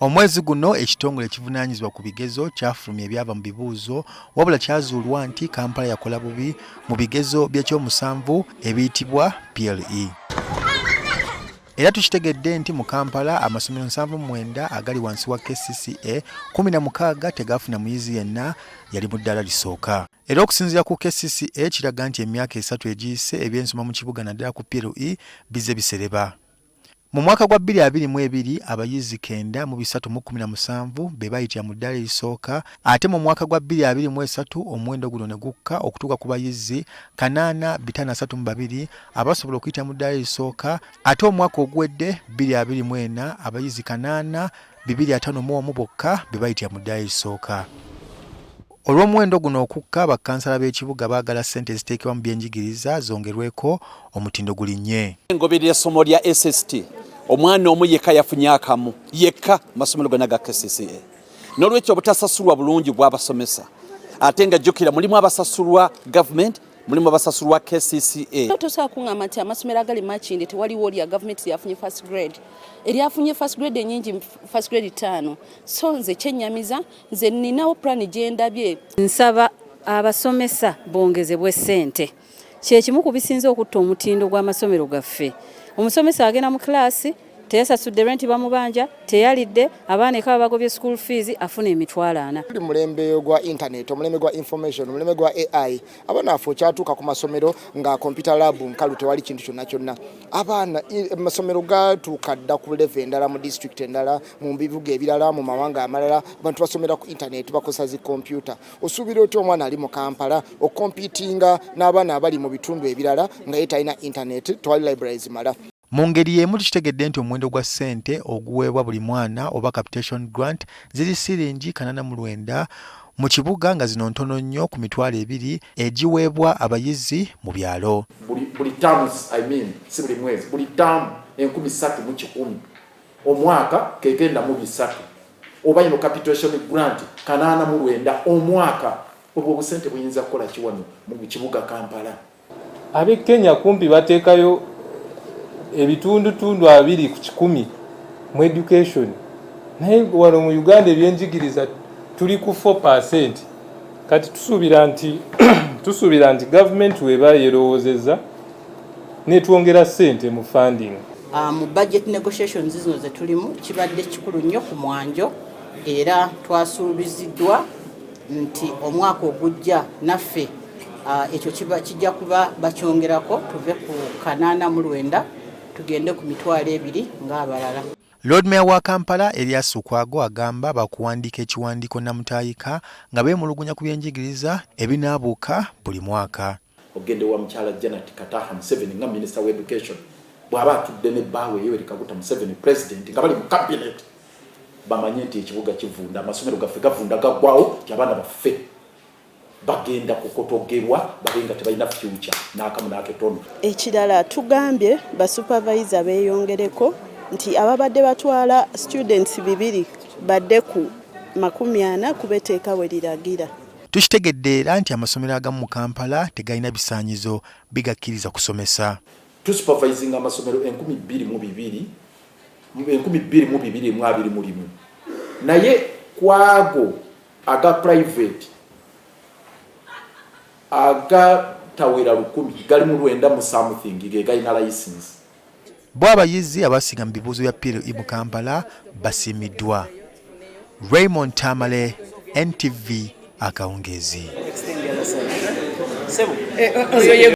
Omwezi guno ekitongole ekivunaanyizibwa ku bigezo kyafulumya ebyava mu bibuuzo wabula kyazuulwa nti Kampala yakola bubi mu bigezo by'ekyomusanvu ebiyitibwa PLE. Era tukitegedde nti mu Kampala amasomero 79 agali wansi wa KCCA 16 tegafuna muyizi yenna yali mu ddala lisooka. Era okusinziira ku KCCA kiraga nti emyaka 3 egiyise ebyensoma mu kibuga naddala ku PLE bize bisereba. Mu mwaka gwa 2022 abayizi 917 be bayitira mu ddala erisooka, ate mu mwaka gwa 2023 omuwendo guno ne gukka okutuuka ku bayizi 8532 abasobola okuyita mu ddala erisooka, ate omwaka oguwedde 2024 abayizi 8251 bokka be bayitira mu ddala erisooka. Olw'omuwendo guno okukka, bakansala b'ekibuga baagala ssente ziteekebwa mu byenjigiriza zongerweko omutindo gulinnye. Ngoberera essomo lya SST omwana omu yekka yafunye akamu yekka masomero gonna ga KCCA. N'olwekyo obutasasulwa bulungi bw'abasomesa. Ate nga jjukira mulimu abasasulwa government, mulimu abasasulwa KCCA. Tosobola kuŋŋamba nti amasomero agali Makindye tewaliwo lya government lyafunye first grade. Eryafunye first grade ennyingi first grade 5. So nze kyennyamiza, nze nninawo plan gye ndabye. Nsaba abasomesa bongezebwe ssente. Kye kimu ku bisinze okutta omutindo gw'amasomero gaffe. Omusomesa agenda mu class teyasasudde rent bamubanja, teyalidde, abaana ekaba bagobye school fees afuna emitwalo 4. Tuli mulembe gwa internet, omulembe gwa information, omulembe gwa AI. Abaana afo kyatuuka ku masomero nga computer lab nkalu tewali kintu kyonna kyonna. Abaana amasomero gatuuka dda ku level endala mu district endala, mu bibuga ebirala, mu mawanga amalala, abantu basomera ku internet bakozesa zi computer. Osuubira otyo omwana ali mu Kampala okompitinga n'abaana abali mu bitundu ebirala nga ye talina internet, tewali libraries mala. Mu ngeri y'emu tukitegedde nti omuwendo gwa ssente oguweebwa buli mwana oba capitation grant ziri siringi 89 mu kibuga nga zino ntono nnyo ku mitwalo 2 egiweebwa abayizi mu byalo. Buli terms, si buli mwezi, buli term 13,100 omwaka kegenda mu 3 oba ino capitation grant 89 omwaka. Obwo busente buyinza kukola kiwano mu kibuga Kampala. Ab'e Kenya kumpi bateekayo ebitundu 2 ku 100 mu education. Naye wano mu Uganda ebyenjigiriza tuli ku 4%. Kati tusuubira nti government weba yerowoozezza netwongera ssente mu funding. Mu budget negotiations zino ze tulimu kibadde kikulu nnyo ku mwanjo, era twasuubiziddwa nti omwaka ogujja naffe ekyo kijja kuba bakyongerako tuve ku 89 tugende ku mitwalo 2 ng'abalala. Lord Mayor wa Kampala Elias Lukwago agamba bakuwandiika ekiwandiiko namutayika nga beemulugunya ku byenjigiriza ebinaabuuka buli mwaka. Ogende wa mukyala Janet Kataha Museveni nga Minister wa Education bw'aba atudde ne bbaawe Yoweri Kaguta Museveni President nga bali mu cabinet bamanye nti ekibuga kivunda, amasomero gaffe gavunda gaggwawo, abaana baffe bagenda kukotogebwa babenga tebalina future n'akamu n'aketono. Ekirala tugambye basupervisor beeyongereko nti ababadde batwala students 2 badde ku 40 kubeteeka we liragira. Tukitegedde era nti amasomero agamu mu Kampala tegalina bisaanyizo bigakkiriza kusomesa. Tusupervising amasomero 2221 mulimu. Naye kwago aga private aga tawera 10 gali mu 9 mu something ge galina license. Bo abayizi abasinga mu bibuuzo bya PLE mu Kampala basiimiddwa. Raymond Tamale, NTV Akawungezi.